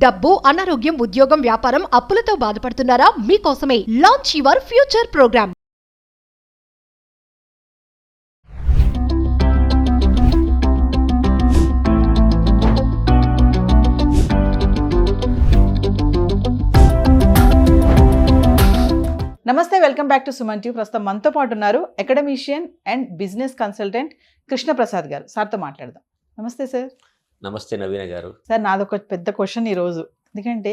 డబ్బు, అనారోగ్యం, ఉద్యోగం, వ్యాపారం, అప్పులతో బాధపడుతున్నారా? మీకోసమే లాంచ్ యువర్ ఫ్యూచర్ ప్రోగ్రామ్. నమస్తే, welcome back to Suman TV. ప్రస్తుతం మనతో పాటు ఉన్నారు academician and business consultant Krishnaprasad గారు. సార్తో మాట్లాడదాం. నమస్తే సార్. నమస్తే నవీన గారు. సార్, నాదొక పెద్ద క్వశ్చన్ ఈరోజు. ఎందుకంటే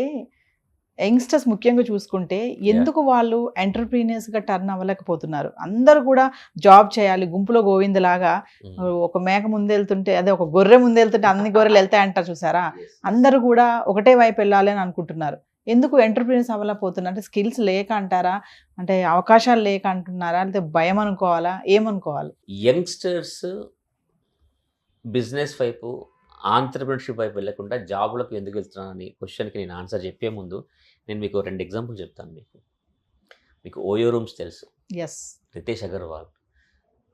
యంగ్స్టర్స్ ముఖ్యంగా చూసుకుంటే ఎందుకు వాళ్ళు ఎంటర్ప్రీనియర్స్గా టర్న్ అవ్వలేకపోతున్నారు? అందరూ కూడా జాబ్ చేయాలి, గుంపులో గోవిందలాగా ఒక మేక ముందెళ్తుంటే, అదే ఒక గొర్రె ముందెళ్తుంటే అన్ని గొర్రెలు వెళ్తాయి అంటారు చూసారా? అందరూ కూడా ఒకటే వైపు వెళ్ళాలి అని అనుకుంటున్నారు. ఎందుకు ఎంటర్ప్రీనియర్స్ అవ్వలేకపోతున్నారు? అంటే స్కిల్స్ లేక అంటారా, అంటే అవకాశాలు లేక అంటున్నారా, లేకపోతే భయం అనుకోవాలా, ఏమనుకోవాలి? యంగ్స్టర్స్ బిజినెస్ వైపు, ఆంటర్ప్రినర్షిప్ వైపు వెళ్ళకుండా జాబ్లకు ఎందుకు వెళ్తున్నాను అని క్వశ్చన్కి నేను ఆన్సర్ చెప్పే ముందు నేను మీకు 2 ఎగ్జాంపుల్ చెప్తాను. మీకు ఓయో రూమ్స్ తెలుసు, yes, Ritesh Agarwal.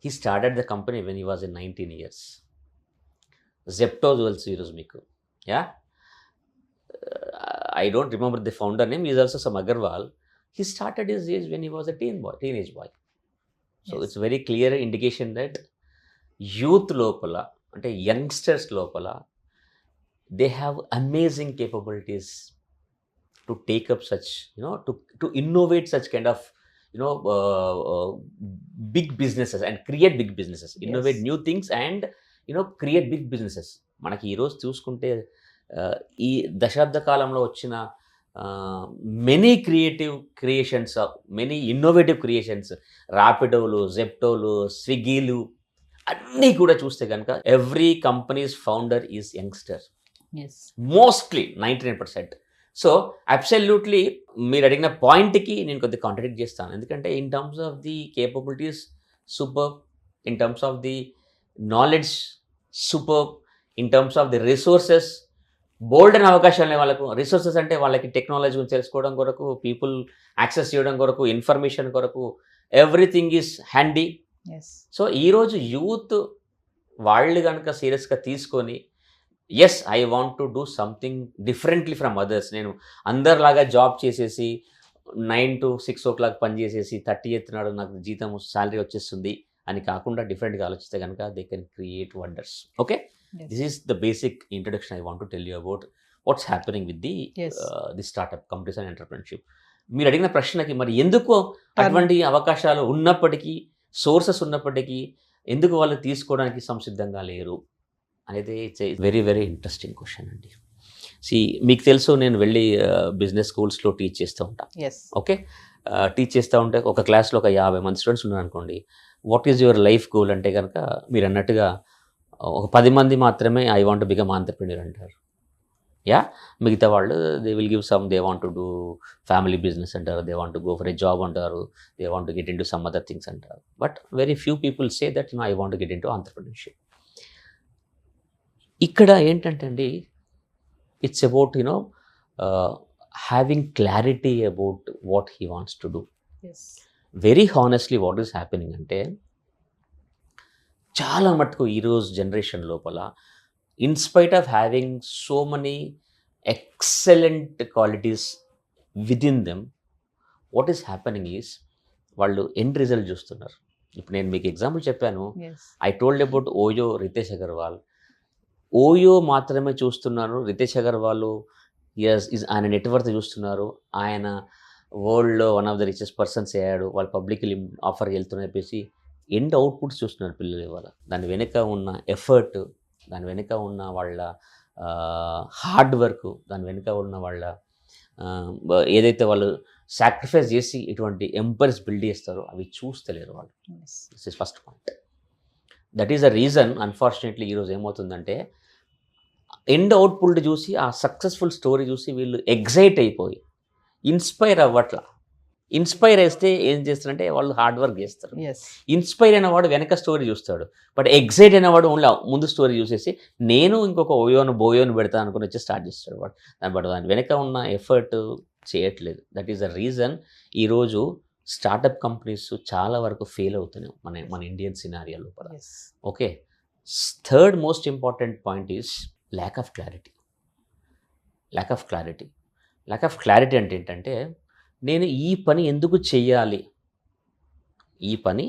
He started the company when he was in 19 years. Zepto తెలుసు ఈరోజు మీకు. Yeah, I don't remember the founder name. He is also some Agarwal. He started his age when he was a teenage boy. So yes, it's very clear indication that youth lopala, ante youngsters lopala, they have amazing capabilities to take up such, to innovate such kind of, big businesses and create big businesses. Innovate new things and, create big businesses. మనకి ఈరోజు చూసుకుంటే ఈ దశాబ్ద కాలంలో వచ్చిన many creations, many innovative creations, ర్యాపిడోలు, జెప్టోలు, స్విగ్గీలు అన్నీ కూడా చూస్తే కనుక every companies founder is youngster, mostly 99%. So absolutely మీరు అడిగిన పాయింట్కి నేను కొద్దిగా కాంట్రాడిక్ట్ చేస్తాను. ఎందుకంటే in terms of the capabilities super, in terms of the knowledge super, in terms of the resources బోల్డ్ అని అవకాశాలు వాళ్ళకు. రిసోర్సెస్ అంటే వాళ్ళకి టెక్నాలజీ గురించి తెలుసుకోవడం కొరకు, పీపుల్ యాక్సెస్ చేయడం కొరకు, ఇన్ఫర్మేషన్ కొరకు, ఎవ్రీథింగ్ ఈజ్ హ్యాండీ. సో ఈరోజు యూత్ వాళ్ళు కనుక సీరియస్గా తీసుకొని, yes, I want to do something differently from others. నేను అందరిలాగా జాబ్ చేసేసి 9 to 6 o'clock పని చేసేసి 30 ఎత్తున్నాడు నాకు జీతం శాలరీ వచ్చేస్తుంది అని కాకుండా డిఫరెంట్గా ఆలోచిస్తే కనుక they can create wonders. Okay, this is the basic introduction I want to tell you about what's happening with the startup companies and entrepreneurship. మీరు అడిగిన ప్రశ్నకి మరి ఎందుకు అటువంటి అవకాశాలు ఉన్నప్పటికీ, సోర్సెస్ ఉన్నప్పటికీ ఎందుకు వాళ్ళు తీసుకోవడానికి సంసిద్ధంగా లేరు అనేది it's very very interesting question అండి. మీకు తెలుసు, నేను వెళ్ళి బిజినెస్ స్కూల్స్లో టీచ్ చేస్తూ ఉంటాను. ఓకే, టీచ్ చేస్తూ ఉంటే ఒక క్లాస్లో ఒక 50 మంది స్టూడెంట్స్ ఉన్నారు అనుకోండి. What is your life goal అంటే కనుక మీరు అన్నట్టుగా ఒక 10 మంది మాత్రమే I want to become entrepreneur అంటారు. యా, మిగతా వాళ్ళు they will give some, they want to do family business అంటారు, they want to go for a job అంటారు, they want to get into some other things అంటారు. But very few people say that I want to get into entrepreneurship. ఇక్కడ ఏంటంటే అండి, it's about having clarity about what he wants to do. Very honestly what is happening అంటే, చాలా మటుకు ఈరోజు generation లోపల, in spite of having so many excellent qualities within them, what is happening is వాళ్ళు end result చూస్తున్నారు. ఇప్పుడు నేను మీకు ఎగ్జాంపుల్ చెప్పాను, I told about OYO, Ritesh Agarwal. OYO మాత్రమే చూస్తున్నారు, రితేష్ అగర్వాల్ ఆయన నెట్వర్క్ చూస్తున్నారు, ఆయన వరల్డ్లో one of the richest persons అయ్యాడు, వాళ్ళు పబ్లిక్లీ ఆఫర్ వెళ్తున్నారు చెప్పేసి ఎండ్ అవుట్పుట్స్ చూస్తున్నారు పిల్లలు. ఇవాళ దాని వెనుక ఉన్న ఎఫర్ట్, దాని వెనుక ఉన్న వాళ్ళ హార్డ్ వర్క్, దాని వెనుక ఉన్న వాళ్ళ ఏదైతే వాళ్ళు సాక్రిఫైస్ చేసి ఇటువంటి ఎంపైర్స్ బిల్డ్ చేస్తారో అవి చూస్తలేరు వాళ్ళు. This is first point. That is the reason unfortunately ఈరోజు ఏమవుతుందంటే, ఎండ్ అవుట్పుట్ చూసి, ఆ సక్సెస్ఫుల్ స్టోరీ చూసి వీళ్ళు ఎగ్జైట్ అయిపోయి ఇన్స్పైర్ అవ్వట్లా. ఇన్స్పైర్ అయితే ఏం చేస్తారంటే వాళ్ళు హార్డ్ వర్క్ చేస్తారు. ఇన్స్పైర్ అయిన వాడు వెనక స్టోరీ చూస్తాడు, బట్ ఎగ్జైట్ అయిన వాడు ఓన్లీ ముందు స్టోరీ చూసేసి నేను ఇంకొక బోయోను పెడతాను అనుకుని వచ్చి స్టార్ట్ చేస్తాడు వాడు. బట్ దాని వెనక ఉన్న ఎఫర్ట్ చేయట్లేదు. దట్ ఈస్ ద రీజన్ ఈరోజు స్టార్టప్ కంపెనీస్ చాలా వరకు ఫెయిల్ అవుతున్నాయి మన ఇండియన్ సినారియో లోపల. Okay, third most important point is lack of clarity. Lack of clarity. Lack of clarity అంటే ఏంటంటే, నేను ఈ పని ఎందుకు చెయ్యాలి, ఈ పని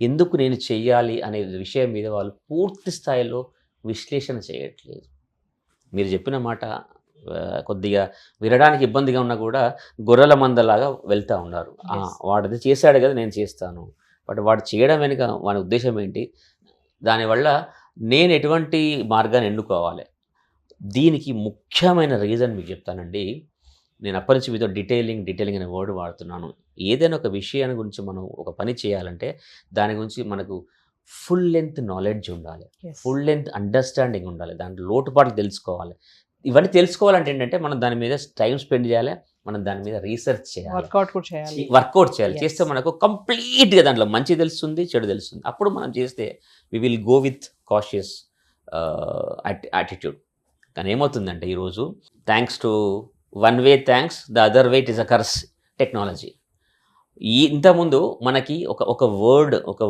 ఎందుకు నేను చెయ్యాలి అనే విషయం మీద వాళ్ళు పూర్తి స్థాయిలో విశ్లేషణ చేయట్లేదు. మీరు చెప్పిన మాట కొద్దిగా వినడానికి ఇబ్బందిగా ఉన్నా కూడా గొర్రెల మందలాగా వెళ్తూ ఉన్నారు. వాడిది చేశాడు కదా, నేను చేస్తాను. బట్ వాడు చేయడం వెనుక వాడి ఉద్దేశం ఏంటి, దానివల్ల నేను ఎటువంటి మార్గాన్ని ఎన్నుకోవాలి. దీనికి ముఖ్యమైన రీజన్ మీకు చెప్తానండి. నేను అప్పటి నుంచి మీతో డీటెయిలింగ్ అనే వర్డ్ వాడుతున్నాను. ఏదైనా ఒక విషయాన్ని గురించి మనం ఒక పని చేయాలంటే దాని గురించి మనకు ఫుల్ లెంత్ నాలెడ్జ్ ఉండాలి, ఫుల్ లెంత్ అండర్స్టాండింగ్ ఉండాలి, దాంట్లో లోటుపాట్లు తెలుసుకోవాలి. ఇవన్నీ తెలుసుకోవాలంటే ఏంటంటే మనం దాని మీద టైం స్పెండ్ చేయాలి, మనం దాని మీద రీసెర్చ్ చేయాలి, వర్కౌట్ చేయాలి. చేస్తే మనకు కంప్లీట్గా దాంట్లో మంచి తెలుస్తుంది, చెడు తెలుస్తుంది. అప్పుడు మనం చేస్తే we will go with cautious attitude. కానీ ఏమవుతుందంటే ఈరోజు thanks to one way thanks, the other way it is a curse technology. ఇంతకుముందు మనకి ఒక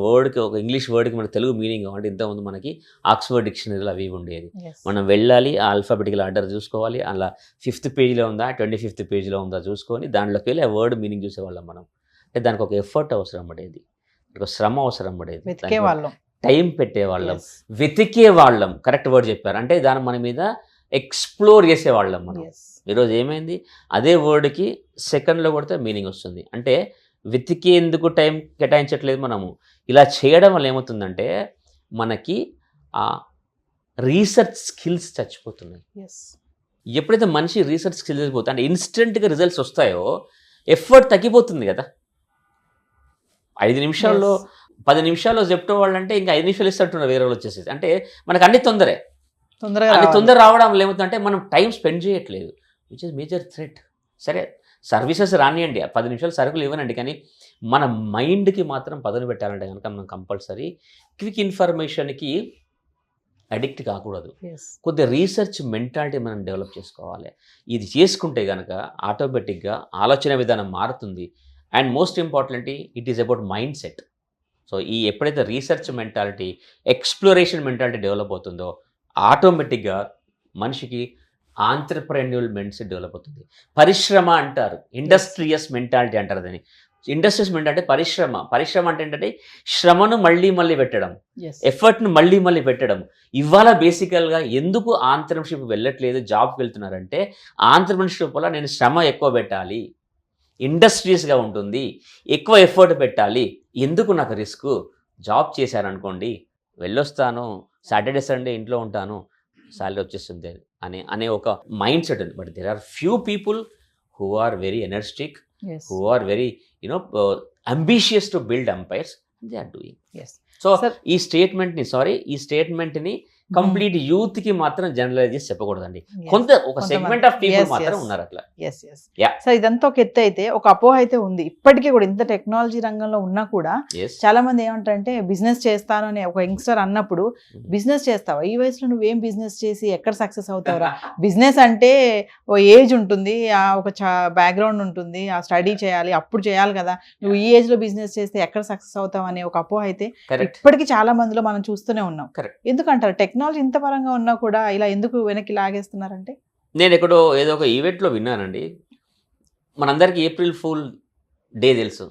వర్డ్కి ఒక ఇంగ్లీష్ వర్డ్కి మనకు తెలుగు మీనింగ్ కావాలంటే ఇంతకుముందు మనకి ఆక్స్ఫర్డ్ డిక్షనరీలు అవి ఉండేది. మనం వెళ్ళాలి, ఆ ఆల్ఫాబెటికల్ ఆర్డర్ చూసుకోవాలి, అలా 5th పేజీలో ఉందా 25th పేజీలో ఉందా చూసుకొని దాంట్లోకి వెళ్ళి ఆ వర్డ్ మీనింగ్ చూసేవాళ్ళం మనం. అంటే దానికి ఒక ఎఫర్ట్ అవసరం పడేది, ఒక శ్రమ అవసరం పడేది, టైం పెట్టేవాళ్ళం, వెతికేవాళ్ళం. కరెక్ట్ వర్డ్ చెప్పారు. అంటే దాన్ని మన మీద ఎక్స్ప్లోర్ చేసేవాళ్ళం మనం. ఈరోజు ఏమైంది, అదే వర్డ్కి సెకండ్లో కొడితే మీనింగ్ వస్తుంది. అంటే వెతికేందుకు టైం కేటాయించట్లేదు మనము. ఇలా చేయడం వల్ల ఏమవుతుందంటే మనకి ఆ రీసెర్చ్ స్కిల్స్ చచ్చిపోతున్నాయి. ఎప్పుడైతే మనిషి రీసెర్చ్ స్కిల్స్ పోతే అంటే ఇన్స్టెంట్గా రిజల్ట్స్ వస్తాయో ఎఫర్ట్ తగ్గిపోతుంది కదా. 5 నిమిషాల్లో 10 నిమిషాల్లో చెప్తే వాళ్ళంటే ఇంకా 5 నిమిషాలు ఇస్తున్నారు వేరే వాళ్ళు వచ్చేసి. అంటే మనకు అన్ని తొందర రావడం వల్ల ఏమవుతుందంటే మనం టైం స్పెండ్ చేయట్లేదు, విచ్ ఇస్ మేజర్ థ్రెట్. సరే సర్వీసెస్ రానియండి, 10 నిమిషాలు సరుకులు ఇవ్వనండి, కానీ మన మైండ్కి మాత్రం పదును పెట్టాలంటే కనుక మనం కంపల్సరీ క్విక్ ఇన్ఫర్మేషన్కి అడిక్ట్ కాకూడదు. కొద్దిగా రీసెర్చ్ మెంటాలిటీ మనం డెవలప్ చేసుకోవాలి. ఇది చేసుకుంటే కనుక ఆటోమేటిక్గా ఆలోచన విధానం మారుతుంది. And most importantly it is about mind set. So ఎప్పుడైతే research mentality, exploration mentality develop అవుతుందో ఆటోమేటిక్గా మనిషికి ఆంట్రప్రెన్యూరల్ మెంట్ సెట్ డెవలప్ అవుతుంది. పరిశ్రమ అంటారు, ఇండస్ట్రియస్ మెంటాలిటీ అంటారు దాన్ని. ఇండస్ట్రియస్ మెంటాలిటీ పరిశ్రమ అంటే ఏంటంటే శ్రమను మళ్ళీ పెట్టడం, ఎఫర్ట్ను మళ్ళీ పెట్టడం. ఇవాళ బేసికల్గా ఎందుకు ఆంట్రప్రెన్యూర్షిప్ వెళ్ళట్లేదు, జాబ్కి వెళ్తున్నారంటే ఆంట్రప్రెన్యూర్షిప్ వల్ల నేను శ్రమ ఎక్కువ పెట్టాలి, ఇండస్ట్రియస్గా ఉంటుంది, ఎక్కువ ఎఫర్ట్ పెట్టాలి, ఎందుకు నాకు రిస్క్. జాబ్ చేశారనుకోండి, వెళ్ళొస్తాను, సాటర్డే సండే ఇంట్లో ఉంటాను, సాలరీ వచ్చేస్తుంది అనే ఒక మైండ్ సెట్ ఉంది. But there are few people who are very energetic, who are very ambitious to build empires, they are doing. So ఈ స్టేట్మెంట్ని కంప్లీట్ యూత్ కి మాత్రం జనరలైజ్ చేసి చెప్పకూడదండి. ఒక సెగ్మెంట్ ఆఫ్ పీపుల్ మాత్రం ఉన్నారు అట్లా. సో ఇదంతా ఒక ఎత్తు అయితే ఒక అపోహ అయితే ఉంది ఇప్పటికీ కూడా. ఇంత టెక్నాలజీ రంగంలో ఉన్నా కూడా చాలా మంది ఏమంటారంటే బిజినెస్ చేస్తాను అని ఒక యంగ్స్టర్ అన్నప్పుడు, బిజినెస్ చేస్తావా, ఈ వయసులో నువ్వేం బిజినెస్ చేసి ఎక్కడ సక్సెస్ అవుతావురా, బిజినెస్ అంటే ఓ ఏజ్ ఉంటుంది, ఒక బ్యాక్గ్రౌండ్ ఉంటుంది, ఆ స్టడీ చేయాలి, అప్పుడు చేయాలి కదా, నువ్వు ఈ ఏజ్ లో బిజినెస్ చేస్తే ఎక్కడ సక్సెస్ అవుతావు అనే ఒక అపోహ అయితే ఇప్పటికీ చాలా మందిలో మనం చూస్తూనే ఉన్నాం. ఎందుకంటారు టెక్నాలజీ ఇంత పరంగా ఉన్నా కూడా ఇలా ఎందుకు వెనక్కి లాగేస్తున్నారంటే? నేను ఎక్కడో ఏదో ఒక ఈవెంట్లో విన్నానండి. మనందరికీ ఏప్రిల్ ఫూల్ డే తెలుసు,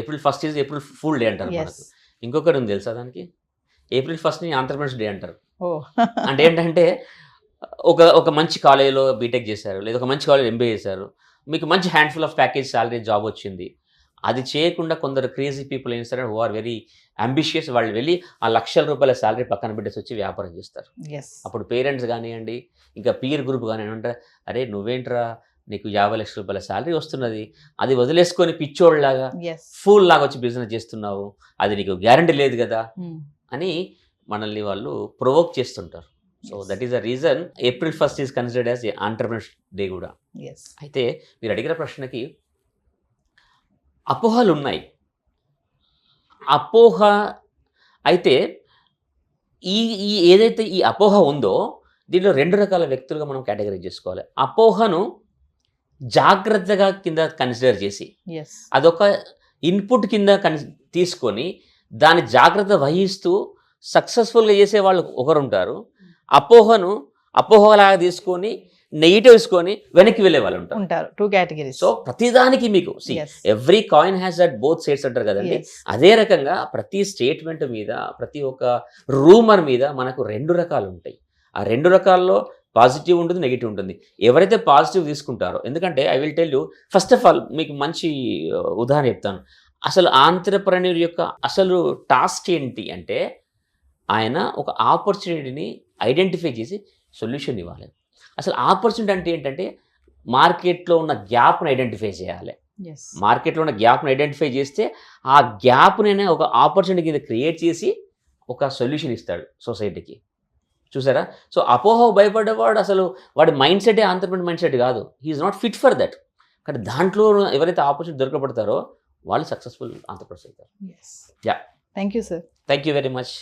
April 1st is April fool day అంటారు మనకు. ఇంకొకటి ఉంది తెలుసా దానికి, April 1st ఆంట్రప్రెన్యూర్స్ డే అంటారు. అంటే ఏంటంటే ఒక మంచి కాలేజీలో బీటెక్ చేశారు, లేదా ఒక మంచి కాలేజీలో ఎంబీఏ చేశారు, మీకు మంచి handful of package salary job వచ్చింది. అది చేయకుండా కొందరు క్రేజీ పీపుల్ ఏం చేస్తారంటే హూ ఆర్ వెరీ అంబిషియస్, వాళ్ళు వెళ్ళి ఆ ₹1,00,000 సాలరీ పక్కన పెట్టేసి వచ్చి వ్యాపారం చేస్తారు. అప్పుడు పేరెంట్స్ కానివ్వండి, ఇంకా పీర్ గ్రూప్ కానివ్వండి అంటారు, అరే నువ్వేంట్రా నీకు ₹50,00,000 సాలరీ వస్తున్నది, అది వదిలేసుకొని పిచ్చోళ్ళలాగా ఫూల్ లాగా వచ్చి బిజినెస్ చేస్తున్నావు, అది నీకు గ్యారంటీ లేదు కదా అని మనల్ని వాళ్ళు ప్రొవోక్ చేస్తుంటారు. So that is the reason April 1st is considered as entrepreneurs day కూడా. అయితే మీరు అడిగిన ప్రశ్నకి అపోహలు ఉన్నాయి. అపోహ అయితే ఈ ఏదైతే ఈ అపోహ ఉందో దీంట్లో 2 రకాల వ్యక్తులుగా మనం కేటగిరైజ్ చేసుకోవాలి. అపోహను జాగ్రత్తగా కింద కన్సిడర్ చేసి అదొక ఇన్పుట్ కింద తీసుకొని దాన్ని జాగ్రత్త వహిస్తూ సక్సెస్ఫుల్గా చేసే వాళ్ళు ఒకరు ఉంటారు. అపోహను అపోహలాగా తీసుకొని నెగిటివ్ వేసుకొని వెనక్కి వెళ్ళే వాళ్ళు ఉంటారు. ఉంటారు 2 కేటగిరీస్. సో ప్రతిదానికి మీకు every coin has that both sides అంటారు కదండి. అదే రకంగా ప్రతి స్టేట్మెంట్ మీద, ప్రతి ఒక్క రూమర్ మీద మనకు 2 రకాలు ఉంటాయి. ఆ 2 రకాల్లో పాజిటివ్ ఉంటుంది, నెగిటివ్ ఉంటుంది. ఎవరైతే పాజిటివ్ తీసుకుంటారో, ఎందుకంటే I will tell you first of all, మీకు మంచి ఉదాహరణ చెప్తాను. అసలు ఆంట్రప్రెన్యూర్ యొక్క అసలు టాస్క్ ఏంటి అంటే, ఆయన ఒక ఆపర్చునిటీని ఐడెంటిఫై చేసి సొల్యూషన్ ఇవ్వాలి. అసలు ఆపర్చునిటీ అంటే ఏంటంటే మార్కెట్లో ఉన్న గ్యాప్ని ఐడెంటిఫై చేయాలి. మార్కెట్లో ఉన్న గ్యాప్ని ఐడెంటిఫై చేస్తే ఆ గ్యాప్ని ఒక ఆపర్చునిటీ కింద క్రియేట్ చేసి ఒక సొల్యూషన్ ఇస్తాడు సొసైటీకి. చూసారా? సో అపోహ భయపడ్డవాడు అసలు వాడి మైండ్ సెటే ఆంట్రప్రెన్యూర్ మైండ్ సెట్ కాదు. He is not fit for that. కానీ దాంట్లో ఎవరైతే ఆపర్చునిటీ దొరకబడతారో వాళ్ళు సక్సెస్ఫుల్ ఆంట్రప్రెన్యూర్స్ అవుతారు. Thank you sir. Thank you very much.